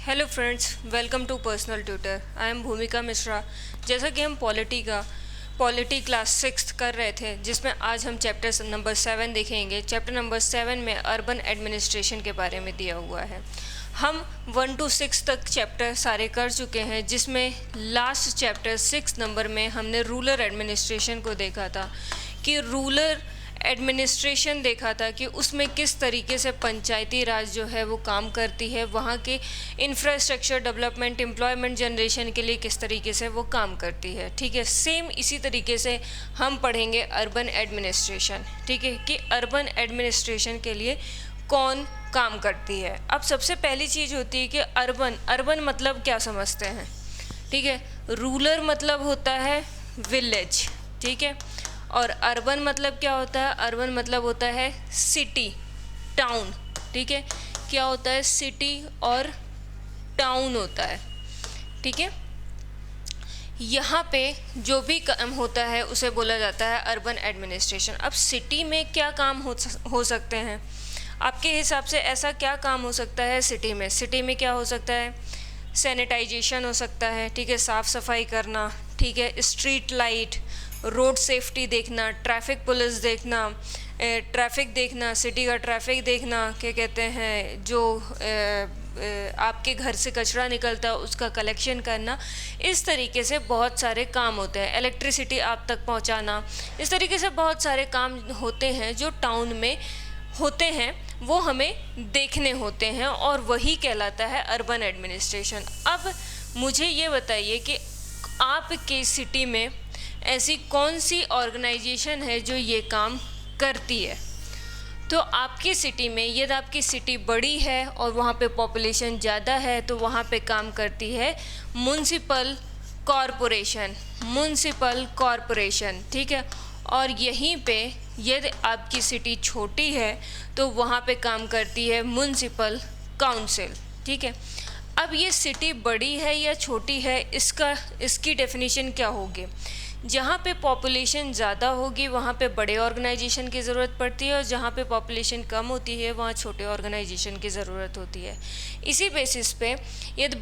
Hello friends, welcome to personal tutor. I am Bhumika Mishra. जैसा कि हम पॉलिटी क्लास 6 कर रहे थे, जिसमें आज हम चैप्टर नंबर 7 देखेंगे। चैप्टर नंबर 7 में अर्बन एडमिनिस्ट्रेशन के बारे में दिया हुआ है। हम 1 to 6 तक चैप्टर सारे कर चुके हैं, जिसमें लास्ट चैप्टर 6 नंबर में हमने रूरल एडमिनिस्ट्रेशन को देखा था कि रूरल एडमिनिस्ट्रेशन देखा था कि उसमें किस तरीके से पंचायती राज जो है वो काम करती है, वहाँ के इंफ्रास्ट्रक्चर डेवलपमेंट, एम्प्लॉयमेंट जनरेशन के लिए किस तरीके से वो काम करती है। ठीक है, सेम इसी तरीके से हम पढ़ेंगे अर्बन एडमिनिस्ट्रेशन। ठीक है, कि अर्बन एडमिनिस्ट्रेशन के लिए कौन काम करती है। अब सबसे पहली चीज़ होती है कि अर्बन मतलब क्या समझते हैं। ठीक है, रूरल मतलब होता है विलेज। ठीक है, और अर्बन मतलब क्या होता है? अर्बन मतलब होता है सिटी, टाउन। ठीक है, क्या होता है? सिटी और टाउन होता है। ठीक है, यहाँ पे जो भी काम होता है उसे बोला जाता है अर्बन एडमिनिस्ट्रेशन। अब सिटी में क्या काम हो सकते हैं आपके हिसाब से? ऐसा क्या काम हो सकता है सिटी में? सिटी में क्या हो सकता है? सैनिटाइजेशन हो सकता है। ठीक है, साफ़ सफाई करना। ठीक है, स्ट्रीट लाइट, रोड सेफ्टी देखना, ट्रैफिक पुलिस देखना, ट्रैफिक देखना, सिटी का ट्रैफिक देखना, क्या कहते हैं, जो आपके घर से कचरा निकलता है उसका कलेक्शन करना। इस तरीके से बहुत सारे काम होते हैं। इलेक्ट्रिसिटी आप तक पहुंचाना, इस तरीके से बहुत सारे काम होते हैं जो टाउन में होते हैं, वो हमें देखने होते हैं, और वही कहलाता है अर्बन एडमिनिस्ट्रेशन। अब मुझे ये बताइए कि आपके सिटी में ऐसी कौन सी ऑर्गेनाइजेशन है जो ये काम करती है? तो आपकी सिटी में, यदि आपकी सिटी बड़ी है और वहाँ पे पॉपुलेशन ज़्यादा है, तो वहाँ पे काम करती है म्युनिसिपल कॉरपोरेशन। ठीक है, और यहीं पे यदि आपकी सिटी छोटी है तो वहाँ पे काम करती है म्युनिसिपल काउंसिल। ठीक है, अब ये सिटी बड़ी है या छोटी है, इसकी डेफिनेशन क्या होगी? जहाँ पे पॉपुलेशन ज़्यादा होगी वहाँ पे बड़े ऑर्गेनाइजेशन की ज़रूरत पड़ती है, और जहाँ पे पॉपुलेशन कम होती है वहाँ छोटे ऑर्गेनाइजेशन की ज़रूरत होती है। इसी बेसिस पे यदि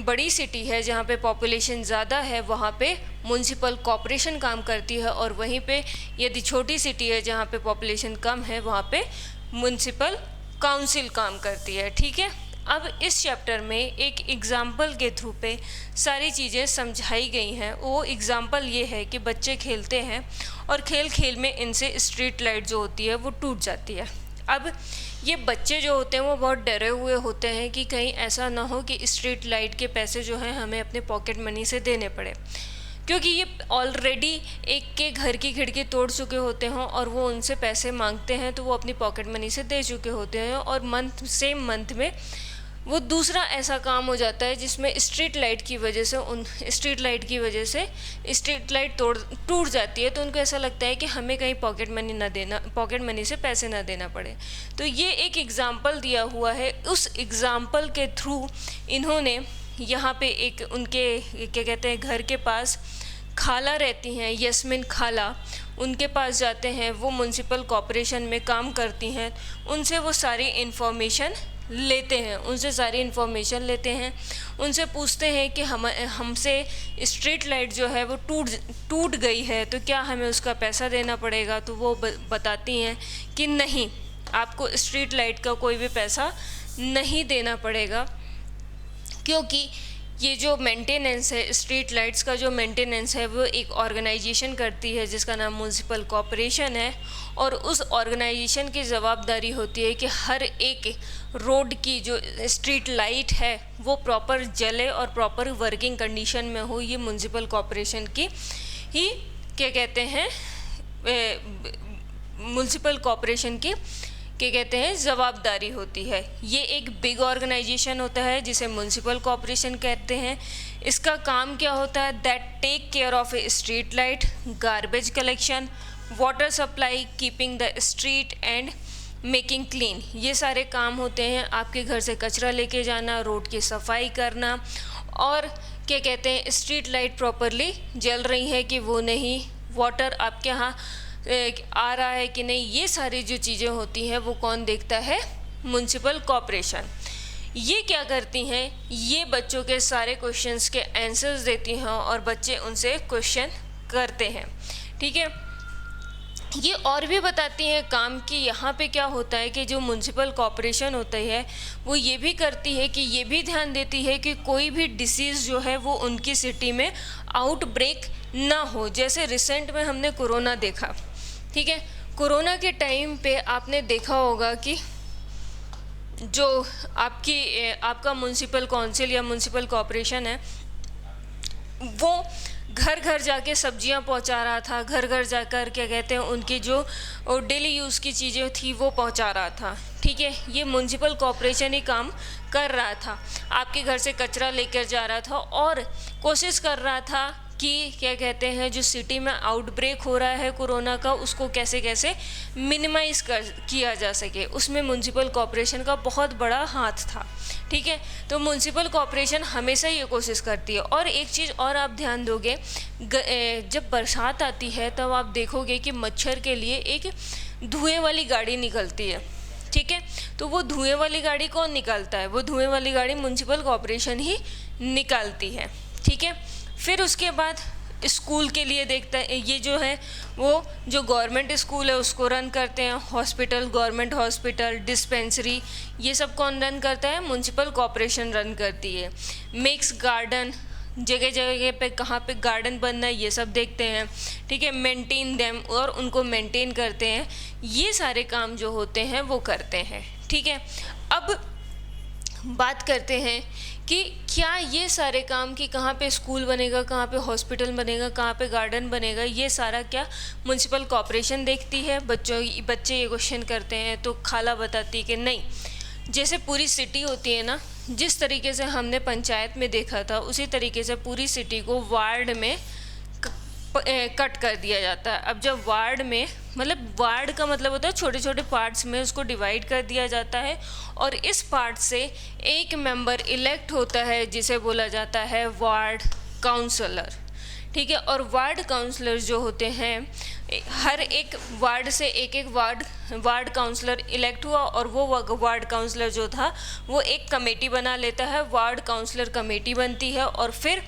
बड़ी सिटी है जहाँ पे पॉपुलेशन ज़्यादा है, वहाँ पे म्युनिसिपल कॉर्पोरेशन काम करती है, और वहीं पे यदि छोटी सिटी है जहाँ पे पॉपुलेशन कम है, वहाँ पे म्युनिसिपल काउंसिल काम करती है। ठीक है, अब इस चैप्टर में एक एग्ज़ाम्पल के थ्रू पे सारी चीज़ें समझाई गई हैं। वो एग्ज़ाम्पल ये है कि बच्चे खेलते हैं और खेल खेल में इनसे स्ट्रीट लाइट जो होती है वो टूट जाती है। अब ये बच्चे जो होते हैं वो बहुत डरे हुए होते हैं कि कहीं ऐसा ना हो कि स्ट्रीट लाइट के पैसे जो हैं हमें अपने पॉकेट मनी से देने पड़े, क्योंकि ये ऑलरेडी एक के घर की खिड़की तोड़ चुके होते हैं और वो उनसे पैसे मांगते हैं, तो वो अपनी पॉकेट मनी से दे चुके होते हैं, और सेम मंथ में वो दूसरा ऐसा काम हो जाता है जिसमें स्ट्रीट लाइट की वजह से स्ट्रीट लाइट टूट जाती है, तो उनको ऐसा लगता है कि हमें कहीं पॉकेट मनी से पैसे ना देना पड़े। तो ये एक एग्ज़ाम्पल दिया हुआ है। उस एग्ज़ाम्पल के थ्रू इन्होंने यहाँ पे एक उनके क्या कहते हैं, घर के पास खाला रहती हैं, यस्मिन खाला, उनके पास जाते हैं। वो म्युनिसिपल कॉर्पोरेशन में काम करती हैं। उनसे वो सारी इन्फॉर्मेशन लेते हैं, उनसे पूछते हैं कि हमसे स्ट्रीट लाइट जो है वो टूट गई है, तो क्या हमें उसका पैसा देना पड़ेगा? तो वो बताती हैं कि नहीं, आपको स्ट्रीट लाइट का कोई भी पैसा नहीं देना पड़ेगा, क्योंकि ये जो मेंटेनेंस है, स्ट्रीट लाइट्स का जो मेंटेनेंस है, वो एक ऑर्गेनाइजेशन करती है जिसका नाम म्युनिसिपल कॉर्पोरेशन है, और उस ऑर्गेनाइजेशन की जवाबदारी होती है कि हर एक रोड की जो स्ट्रीट लाइट है वो प्रॉपर जले और प्रॉपर वर्किंग कंडीशन में हो। ये म्युनिसिपल कॉर्पोरेशन की ही क्या कहते हैं, म्युनिसिपल कॉर्पोरेशन की क्या कहते हैं, जवाबदारी होती है। ये एक बिग ऑर्गेनाइजेशन होता है जिसे म्युनिसिपल कॉर्पोरेशन कहते हैं। इसका काम क्या होता है? That take care of a street light, garbage collection, water supply, keeping the street and making clean. ये सारे काम होते हैं। आपके घर से कचरा लेके जाना, रोड की सफाई करना, और क्या कहते हैं, स्ट्रीट लाइट प्रॉपरली जल रही है कि वो नहीं, वाटर आपके यहाँ आ रहा है कि नहीं, ये सारी जो चीज़ें होती हैं वो कौन देखता है? Municipal corporation. ये क्या करती हैं, ये बच्चों के सारे क्वेश्चंस के आंसर्स देती हैं और बच्चे उनसे क्वेश्चन करते हैं। ठीक है, ये और भी बताती हैं काम कि यहाँ पे क्या होता है कि जो म्युनिसिपल कॉरपोरेशन होती है वो ये भी करती है कि ये भी ध्यान देती है कि कोई भी डिसीज़ जो है वो उनकी सिटी में आउटब्रेक ना हो। जैसे रिसेंट में हमने कोरोना देखा, ठीक है, कोरोना के टाइम पे आपने देखा होगा कि जो आपका म्युनिसिपल काउंसिल या म्युनिसिपल कॉरपोरेशन है वो घर घर जाके सब्जियां पहुंचा रहा था, घर घर जाकर क्या कहते हैं उनकी जो डेली यूज़ की चीज़ें थी वो पहुंचा रहा था। ठीक है, ये म्युनिसिपल कॉरपोरेशन ही काम कर रहा था, आपके घर से कचरा लेकर जा रहा था और कोशिश कर रहा था कि क्या कहते हैं जो सिटी में आउटब्रेक हो रहा है कोरोना का उसको कैसे कैसे मिनिमाइज़ किया जा सके। उसमें म्युनिसिपल कॉरपोरेशन का बहुत बड़ा हाथ था। ठीक है, तो म्युनिसिपल कॉरपोरेशन हमेशा ये कोशिश करती है। और एक चीज़ और आप ध्यान दोगे, जब बरसात आती है तब आप देखोगे कि मच्छर के लिए एक धुएं वाली गाड़ी निकलती है। ठीक है, तो वो धुएं वाली गाड़ी कौन निकालता है? वो धुएं वाली गाड़ी म्युनिसिपल कॉरपोरेशन ही निकालती है। ठीक है, फिर उसके बाद स्कूल के लिए देखता है, ये जो है वो जो गवर्नमेंट स्कूल है उसको रन करते हैं, हॉस्पिटल, गवर्नमेंट हॉस्पिटल, डिस्पेंसरी, ये सब कौन रन करता है? म्युनिसिपल कॉरपोरेशन रन करती है। मेक्स गार्डन, जगह जगह पे कहाँ पे गार्डन बनना है ये सब देखते हैं। ठीक है, मेंटेन देम, और उनको मेंटेन करते हैं। ये सारे काम जो होते हैं वो करते हैं। ठीक है, अब बात करते हैं कि क्या ये सारे काम कि कहाँ पे स्कूल बनेगा, कहाँ पे हॉस्पिटल बनेगा, कहाँ पे गार्डन बनेगा, ये सारा क्या म्युनिसिपल कॉरपोरेशन देखती है? बच्चे ये क्वेश्चन करते हैं तो खाला बताती है कि नहीं, जैसे पूरी सिटी होती है ना, जिस तरीके से हमने पंचायत में देखा था उसी तरीके से पूरी सिटी को वार्ड में कट कर दिया जाता है। अब जब वार्ड में, मतलब वार्ड का मतलब होता है छोटे छोटे पार्ट्स में उसको डिवाइड कर दिया जाता है और इस पार्ट से एक मेंबर इलेक्ट होता है जिसे बोला जाता है वार्ड काउंसलर। ठीक है, और वार्ड काउंसलर जो होते हैं, हर एक वार्ड से एक एक वार्ड काउंसलर इलेक्ट हुआ और वो वार्ड काउंसलर जो था वो एक कमेटी बना लेता है, वार्ड काउंसलर कमेटी बनती है। और फिर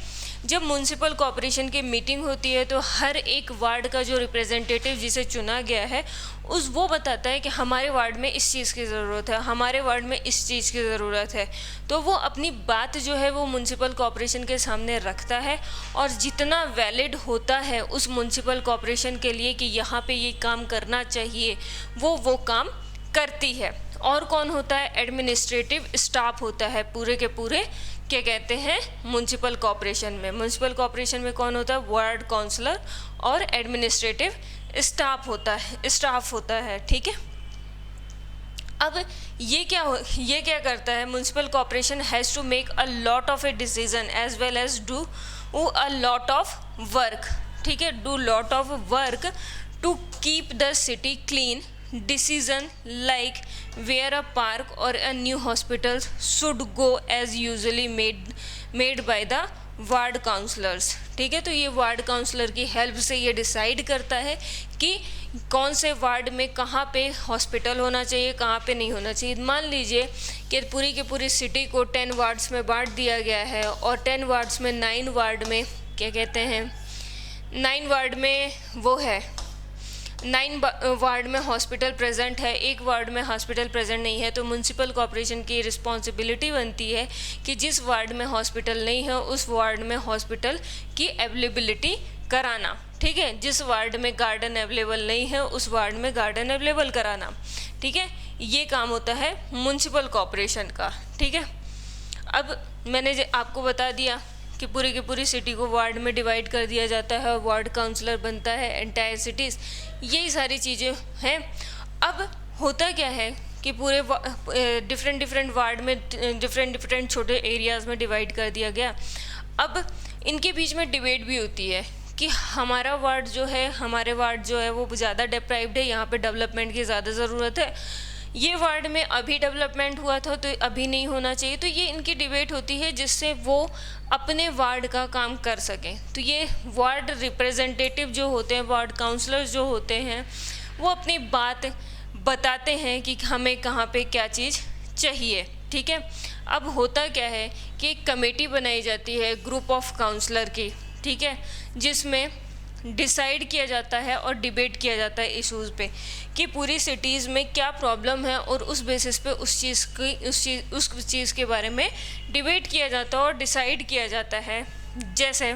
जब म्युनिसिपल कॉरपोरेशन की मीटिंग होती है तो हर एक वार्ड का जो रिप्रेजेंटेटिव जिसे चुना गया है वो बताता है कि हमारे वार्ड में इस चीज़ की ज़रूरत है, हमारे वार्ड में इस चीज़ की ज़रूरत है। तो वो अपनी बात जो है वो म्युनिसिपल कॉरपोरेशन के सामने रखता है और जितना वैलिड होता है उस म्युनिसिपल कॉरपोरेशन के लिए कि यहाँ पे ये काम करना चाहिए वो काम करती है। और कौन होता है? एडमिनिस्ट्रेटिव स्टाफ होता है पूरे के पूरे क्या कहते हैं म्युनिसिपल कॉरपोरेशन में। म्युनिसिपल कॉरपोरेशन में कौन होता है? वार्ड काउंसलर और एडमिनिस्ट्रेटिव स्टाफ होता है। ठीक है, अब ये क्या करता है? Municipal corporation has to make a lot of a decision as well as do a lot of work. ठीक है, do lot of work to keep the city clean. Decision like where a park or a new hospital should go as usually made by the ward councillors. ठीक है, तो ये ward councillor की help से ये decide करता है कि कौन से वार्ड में कहाँ पे हॉस्पिटल होना चाहिए, कहाँ पे नहीं होना चाहिए। मान लीजिए कि पूरी की पूरी सिटी को 10 वार्ड्स में बांट दिया गया है और 10 वार्ड्स में 9 वार्ड में क्या कहते हैं 9 वार्ड में वो है 9 वार्ड में हॉस्पिटल प्रेजेंट है, एक वार्ड में हॉस्पिटल प्रेजेंट नहीं है। तो म्युनिसिपल कॉरपोरेशन की रिस्पॉन्सिबिलिटी बनती है कि जिस वार्ड में हॉस्पिटल नहीं है उस वार्ड में हॉस्पिटल की अवेलेबिलिटी कराना। ठीक है, जिस वार्ड में गार्डन अवेलेबल नहीं है उस वार्ड में गार्डन अवेलेबल कराना। ठीक है, ये काम होता है म्युनिसिपल कॉरपोरेशन का। ठीक है, अब मैंने आपको बता दिया कि पूरी की पूरी सिटी को वार्ड में डिवाइड कर दिया जाता है और वार्ड काउंसलर बनता है एंटायर सिटीज़, यही सारी चीज़ें हैं। अब होता क्या है कि पूरे डिफरेंट वार्ड में डिफरेंट छोटे एरियाज़ में डिवाइड कर दिया गया। अब इनके बीच में डिबेट भी होती है कि हमारे वार्ड जो है वो ज़्यादा डिप्राइव्ड है, यहाँ पे डेवलपमेंट की ज़्यादा ज़रूरत है, ये वार्ड में अभी डेवलपमेंट हुआ था तो अभी नहीं होना चाहिए। तो ये इनकी डिबेट होती है जिससे वो अपने वार्ड का काम कर सकें। तो ये वार्ड रिप्रेजेंटेटिव जो होते हैं, वार्ड काउंसलर्स जो होते हैं, वो अपनी बात बताते हैं कि हमें कहाँ पे क्या चीज़ चाहिए। ठीक है। अब होता क्या है कि एक कमेटी बनाई जाती है ग्रुप ऑफ काउंसलर की, ठीक है, जिसमें डिसाइड किया जाता है और डिबेट किया जाता है इश्यूज़ पे कि पूरी सिटीज़ में क्या प्रॉब्लम है, और उस बेसिस पे उस चीज़ के बारे में डिबेट किया जाता है और डिसाइड किया जाता है। जैसे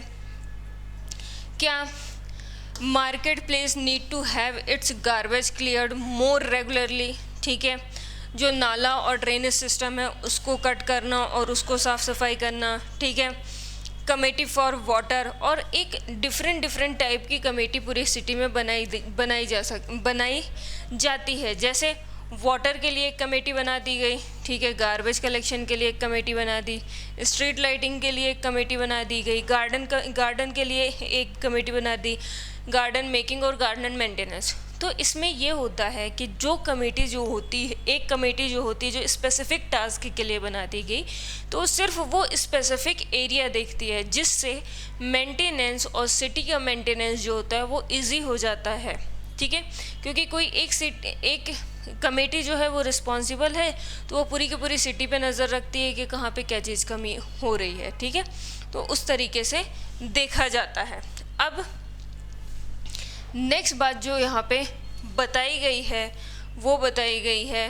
क्या market place need to have its garbage cleared more regularly, ठीक है, जो नाला और ड्रेनेज सिस्टम है उसको कट करना और उसको साफ़ सफाई करना, ठीक है। कमेटी फॉर वाटर, और एक डिफरेंट टाइप की कमेटी पूरी सिटी में बनाई जाती है। जैसे वाटर के लिए एक कमेटी बना दी गई, ठीक है, गार्बेज कलेक्शन के लिए एक कमेटी बना दी, स्ट्रीट लाइटिंग के लिए एक कमेटी बना दी गई, गार्डन के लिए एक कमेटी बना दी, गार्डन मेकिंग और गार्डन मेंटेनेंस। तो इसमें ये होता है कि जो कमेटी जो होती है, एक कमेटी जो होती है जो स्पेसिफिक टास्क के लिए बना दी गई, तो सिर्फ वो स्पेसिफिक एरिया देखती है, जिससे मेंटेनेंस और सिटी का मेंटेनेंस जो होता है वो इजी हो जाता है, ठीक है। क्योंकि कोई एक कमेटी जो है वो रिस्पॉन्सिबल है, तो वो पूरी की पूरी सिटी पे नज़र रखती है कि कहाँ पे क्या चीज़ कमी हो रही है, ठीक है। तो उस तरीके से देखा जाता है। अब नेक्स्ट बात जो यहाँ पे बताई गई है वो बताई गई है,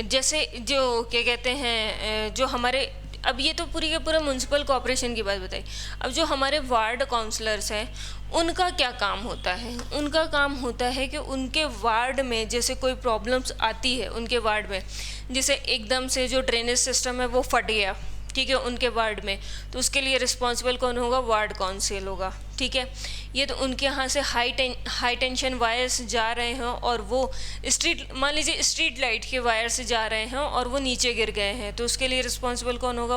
जैसे जो क्या कहते हैं, जो हमारे, अब ये तो पूरी के पूरा म्यूनसिपल कॉर्पोरेशन की बात बताई। अब जो हमारे वार्ड काउंसलर्स हैं उनका क्या काम होता है? उनका काम होता है कि उनके वार्ड में जैसे कोई प्रॉब्लम्स आती है उनके वार्ड में, जैसे एकदम से जो ड्रेनेज सिस्टम है वो फट गया, ठीक है, उनके वार्ड में, तो उसके लिए रिस्पॉन्सिबल कौन होगा? वार्ड काउंसिल होगा, ठीक है। ये तो उनके यहाँ से हाई टेंशन वायर्स जा रहे हैं और वो मान लीजिए स्ट्रीट लाइट के वायर्स जा रहे हैं और वो नीचे गिर गए हैं, तो उसके लिए रिस्पॉन्सिबल कौन होगा?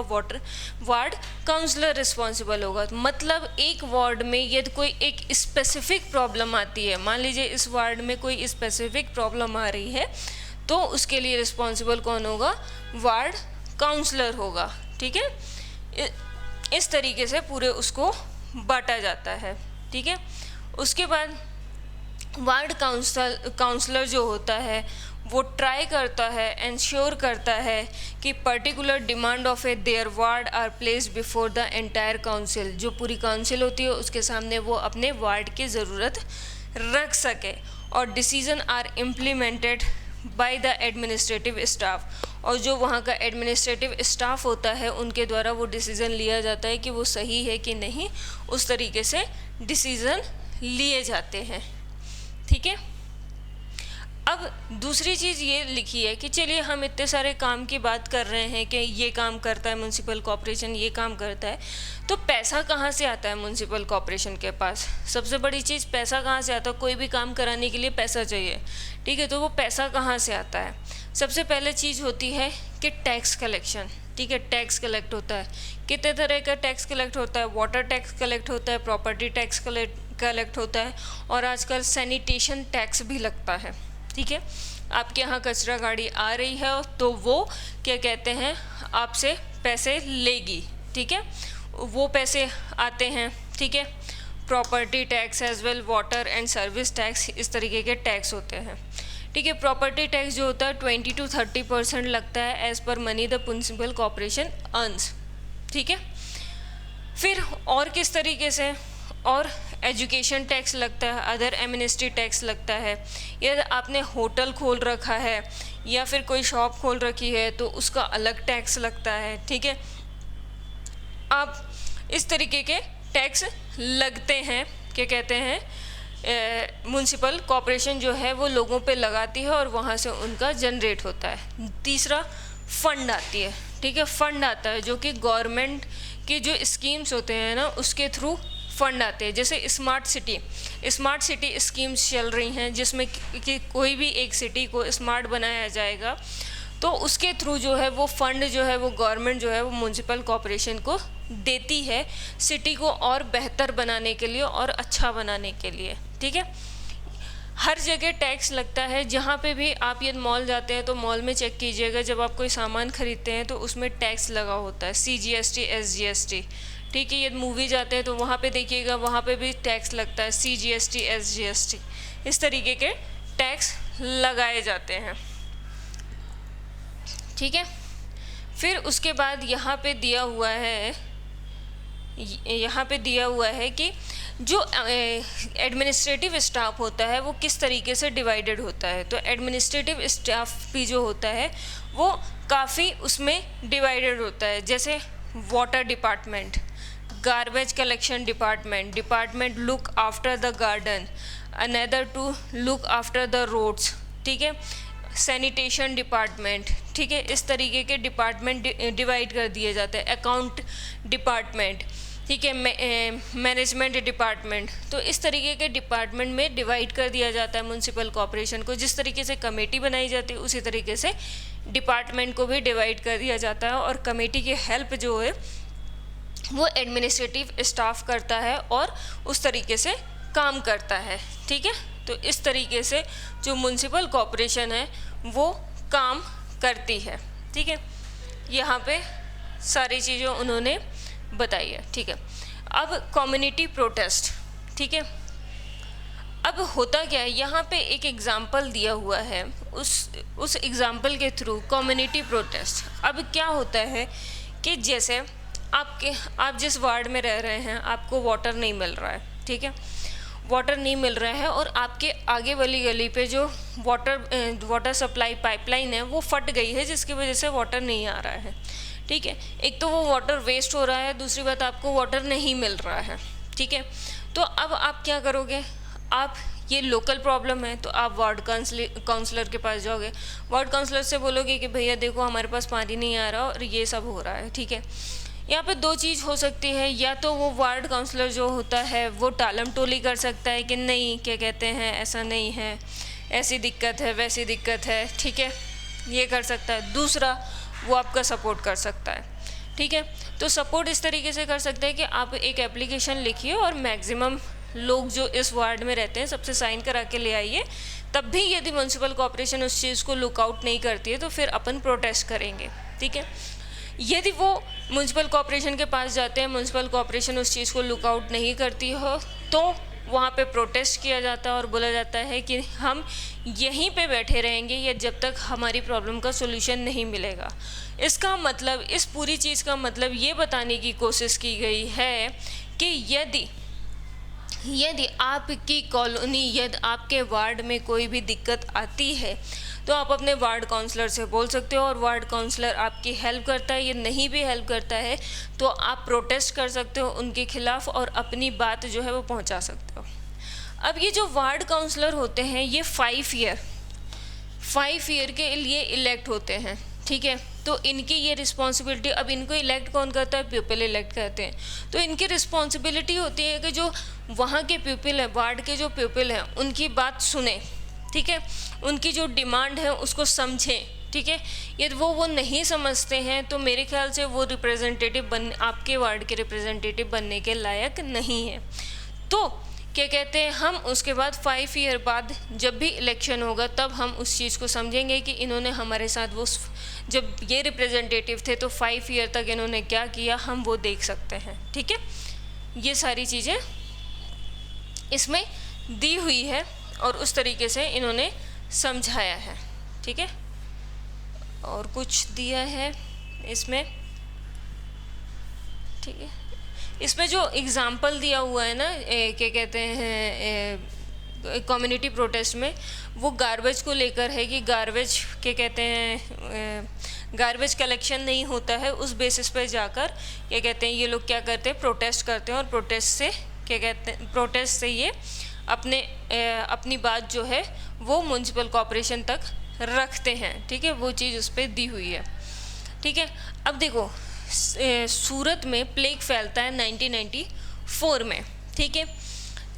वार्ड काउंसलर रिस्पॉन्सिबल होगा। मतलब एक वार्ड में यदि कोई एक स्पेसिफिक प्रॉब्लम आती है, मान लीजिए इस वार्ड में कोई स्पेसिफिक प्रॉब्लम आ रही है, तो उसके लिए रिस्पॉन्सिबल कौन होगा? वार्ड काउंसलर होगा, ठीक है। इस तरीके से पूरे उसको बांटा जाता है, ठीक है। उसके बाद वार्ड काउंसलर जो होता है वो ट्राई करता है, इंश्योर करता है कि particular demand of their ward are place before the entire council. जो पूरी काउंसिल होती है उसके सामने वो अपने वार्ड की ज़रूरत रख सके, और decision are implemented by the administrative staff, और जो वहाँ का एडमिनिस्ट्रेटिव स्टाफ होता है उनके द्वारा वो डिसीज़न लिया जाता है कि वो सही है कि नहीं, उस तरीके से डिसीज़न लिए जाते हैं, ठीक है। अब दूसरी चीज़ ये लिखी है कि चलिए हम इतने सारे काम की बात कर रहे हैं कि ये काम करता है म्यूनसिपल कॉर्पोरेशन, ये काम करता है, तो पैसा कहाँ से आता है म्यूनसिपल कॉर्पोरेशन के पास? सबसे बड़ी चीज़ पैसा कहाँ से आता है? कोई भी काम कराने के लिए पैसा चाहिए, ठीक है, तो वो पैसा कहाँ से आता है? सबसे पहले चीज़ होती है कि टैक्स कलेक्शन, ठीक है, टैक्स कलेक्ट होता है। कितने तरह का टैक्स कलेक्ट होता है? वाटर टैक्स कलेक्ट होता है, प्रॉपर्टी टैक्स कलेक्ट होता है, और आजकल सैनिटेशन टैक्स भी लगता है, ठीक है। आपके यहाँ कचरा गाड़ी आ रही है तो वो क्या कहते हैं, आपसे पैसे लेगी, ठीक है, वो पैसे आते हैं, ठीक है। Property tax as well water and service tax, इस तरीके के टैक्स होते हैं, ठीक है। प्रॉपर्टी टैक्स जो होता है 20 to 30% लगता है as per money the municipal corporation earns, ठीक है। फिर और किस तरीके से, और एजुकेशन टैक्स लगता है, अदर एमिनिस्ट्री टैक्स लगता है, या आपने होटल खोल रखा है या फिर कोई शॉप खोल रखी है तो उसका अलग टैक्स लगता है, ठीक है। आप इस तरीके के टैक्स लगते हैं, क्या कहते हैं, म्युनिसिपल कॉर्पोरेशन जो है वो लोगों पे लगाती है और वहाँ से उनका जनरेट होता है। तीसरा फंड आती है, ठीक है, फंड आता है जो कि गवर्नमेंट की जो स्कीम्स होते हैं ना उसके थ्रू फंड आते हैं। जैसे स्मार्ट सिटी स्कीम्स चल रही हैं जिसमें कि कोई भी एक सिटी को स्मार्ट बनाया जाएगा, तो उसके थ्रू जो है वो फंड जो है वो गवर्नमेंट जो है वो म्युनिसिपल कॉर्पोरेशन को देती है सिटी को और बेहतर बनाने के लिए और अच्छा बनाने के लिए, ठीक है। हर जगह टैक्स लगता है, जहाँ पे भी आप ये मॉल जाते हैं तो मॉल में चेक कीजिएगा, जब आप कोई सामान खरीदते हैं तो उसमें टैक्स लगा होता है, CGST SGST, ठीक है। ये मूवी जाते हैं तो वहाँ पे देखिएगा, वहाँ पे भी टैक्स लगता है, CGST SGST, इस तरीके के टैक्स लगाए जाते हैं। ठीक है। फिर उसके बाद यहाँ पे दिया हुआ है कि जो एडमिनिस्ट्रेटिव स्टाफ होता है वो किस तरीके से डिवाइडेड होता है। तो एडमिनिस्ट्रेटिव स्टाफ भी जो होता है वो काफ़ी उसमें डिवाइडेड होता है, जैसे water department, garbage collection department look after the garden, another to look after the roads, ठीक है, सैनिटेशन डिपार्टमेंट, ठीक है। इस तरीके के डिपार्टमेंट डिवाइड कर दिए जाते हैं। अकाउंट डिपार्टमेंट, ठीक है, मैनेजमेंट डिपार्टमेंट। तो इस तरीके के डिपार्टमेंट में डिवाइड कर दिया जाता है म्युनिसिपल कॉर्पोरेशन को। जिस तरीके से कमेटी बनाई जाती है उसी तरीके से डिपार्टमेंट को भी डिवाइड कर दिया जाता है, और कमेटी की हेल्प जो है वो एडमिनिस्ट्रेटिव स्टाफ करता है और उस तरीके से काम करता है, ठीक है। तो इस तरीके से जो म्युनिसिपल कॉर्पोरेशन है वो काम करती है, ठीक है। यहाँ पे सारी चीज़ें उन्होंने बताई है, ठीक है। अब कम्युनिटी प्रोटेस्ट, ठीक है। अब होता क्या है, यहाँ पे एक एग्जाम्पल दिया हुआ है, उस एग्जाम्पल के थ्रू कम्युनिटी प्रोटेस्ट। अब क्या होता है कि जैसे आप जिस वार्ड में रह रहे हैं आपको वाटर नहीं मिल रहा है, ठीक है, वाटर नहीं मिल रहा है, और आपके आगे वाली गली पे जो वाटर सप्लाई पाइपलाइन है वो फट गई है, जिसकी वजह से वाटर नहीं आ रहा है, ठीक है। एक तो वो वाटर वेस्ट हो रहा है, दूसरी बात आपको वाटर नहीं मिल रहा है, ठीक है। तो अब आप क्या करोगे, आप ये लोकल प्रॉब्लम है तो आप वार्ड काउंसलर के पास जाओगे, वार्ड काउंसलर से बोलोगे कि भैया देखो हमारे पास पानी नहीं आ रहा और ये सब हो रहा है, ठीक है। यहाँ पे दो चीज़ हो सकती है, या तो वो वार्ड काउंसलर जो होता है वो टालम टोली कर सकता है कि नहीं, क्या कहते हैं, ऐसा नहीं है, ऐसी दिक्कत है, वैसी दिक्कत है, ठीक है, ये कर सकता है। दूसरा, वो आपका सपोर्ट कर सकता है, ठीक है। तो सपोर्ट इस तरीके से कर सकते हैं कि आप एक एप्लीकेशन लिखिए और मैक्सिमम लोग जो इस वार्ड में रहते हैं सबसे साइन करा के ले आइए। तब भी यदि म्युनिसिपल कॉर्पोरेशन उस चीज़ को लुकआउट नहीं करती है तो फिर अपन प्रोटेस्ट करेंगे, ठीक है। यदि वो म्युनिसिपल कॉर्पोरेशन के पास जाते हैं, म्युनिसिपल कॉर्पोरेशन उस चीज़ को लुकआउट नहीं करती हो, तो वहाँ पे प्रोटेस्ट किया जाता है और बोला जाता है कि हम यहीं पे बैठे रहेंगे या जब तक हमारी प्रॉब्लम का सोल्यूशन नहीं मिलेगा। इसका मतलब, इस पूरी चीज़ का मतलब ये बताने की कोशिश की गई है कि यदि आपकी कॉलोनी, यदि आपके वार्ड में कोई भी दिक्कत आती है तो आप अपने वार्ड काउंसलर से बोल सकते हो और वार्ड काउंसलर आपकी हेल्प करता है। ये नहीं भी हेल्प करता है तो आप प्रोटेस्ट कर सकते हो उनके खिलाफ और अपनी बात जो है वो पहुंचा सकते हो। अब ये जो वार्ड काउंसलर होते हैं ये 5 ईयर के लिए इलेक्ट होते हैं, ठीक है। तो इनकी ये रिस्पॉन्सिबिलिटी, अब इनको इलेक्ट कौन करता है, पीपल इलेक्ट करते हैं। तो इनकी रिस्पॉन्सिबिलिटी होती है कि जो वहाँ के पीपल है, वार्ड के जो पीपल हैं उनकी बात सुने, ठीक है, उनकी जो डिमांड है उसको समझें, ठीक है। यदि वो नहीं समझते हैं तो मेरे ख्याल से वो आपके वार्ड के रिप्रेजेंटेटिव बनने के लायक नहीं है। तो क्या कहते हैं, हम उसके बाद 5 ईयर बाद जब भी इलेक्शन होगा तब हम उस चीज़ को समझेंगे कि इन्होंने हमारे साथ वो, जब ये रिप्रेजेंटेटिव थे तो 5 ईयर तक इन्होंने क्या किया, हम वो देख सकते हैं, ठीक है। ये सारी चीज़ें इसमें दी हुई है और उस तरीके से इन्होंने समझाया है, ठीक है। और कुछ दिया है इसमें, ठीक है। इसमें जो एग्ज़ाम्पल दिया हुआ है ना, क्या कहते हैं, कम्युनिटी प्रोटेस्ट में, वो गार्बेज को लेकर है कि गार्बेज, क्या कहते हैं, गार्बेज कलेक्शन नहीं होता है। उस बेसिस पे जाकर क्या कहते हैं ये लोग क्या करते हैं, प्रोटेस्ट करते हैं और प्रोटेस्ट से ये अपनी बात जो है वो म्युनिसिपल कॉर्पोरेशन तक रखते हैं, ठीक है। वो चीज़ उस पर दी हुई है, ठीक है। अब देखो, सूरत में प्लेग फैलता है 1994 में, ठीक है।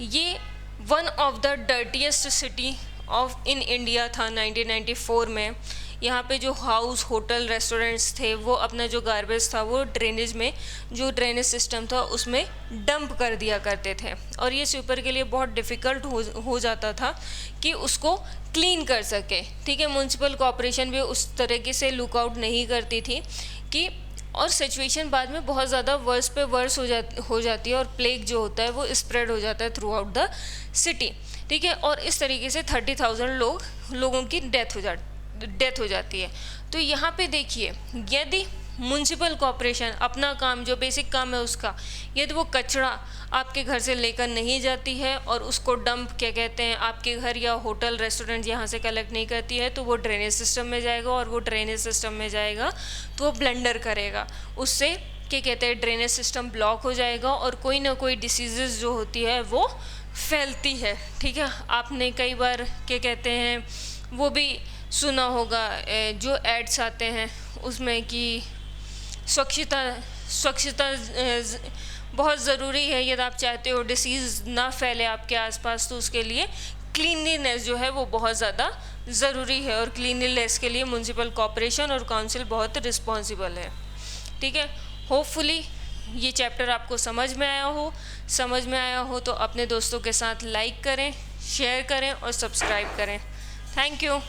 ये one of the dirtiest city in India था 1994 में। यहाँ पे जो हाउस, होटल, रेस्टोरेंट्स थे वो अपना जो गार्बेज था वो जो ड्रेनेज सिस्टम था उसमें डंप कर दिया करते थे और ये स्वीपर के लिए बहुत डिफ़िकल्ट हो जाता था कि उसको क्लीन कर सके, ठीक है। म्युनिसिपल कॉर्पोरेशन भी उस तरीके से लुकआउट नहीं करती थी कि, और सिचुएशन बाद में बहुत ज़्यादा वर्स पे वर्स हो जाती है और प्लेग जो होता है वो स्प्रेड हो जाता है थ्रू आउट द सिटी, ठीक है। और इस तरीके से 30,000 लोगों की डेथ डेथ हो जाती है। तो यहाँ पे देखिए, यदि म्युनिसिपल कॉरपोरेशन अपना काम, जो बेसिक काम है उसका, यदि वो कचरा आपके घर से लेकर नहीं जाती है और उसको डंप क्या कहते हैं आपके घर या होटल रेस्टोरेंट यहाँ से कलेक्ट नहीं करती है, तो वो ड्रेनेज सिस्टम में जाएगा, और वो ड्रेनेज सिस्टम में जाएगा तो वो ब्लंडर करेगा, उससे क्या कहते हैं ड्रेनेज सिस्टम ब्लॉक हो जाएगा और कोई ना कोई डिसीजेस जो होती है वो फैलती है। ठीक है, आपने कई बार क्या कहते हैं वो भी सुना होगा, जो एड्स आते हैं उसमें कि स्वच्छता बहुत ज़रूरी है, यदि आप चाहते हो डिसीज़ ना फैले आपके आसपास, तो उसके लिए क्लीनलीनेस जो है वो बहुत ज़्यादा ज़रूरी है, और क्लीनलीनेस के लिए म्युनिसिपल कॉरपोरेशन और काउंसिल बहुत रिस्पॉन्सिबल है। ठीक है, होपफुली ये चैप्टर आपको समझ में आया हो तो अपने दोस्तों के साथ लाइक करें, शेयर करें और सब्सक्राइब करें। Thank you.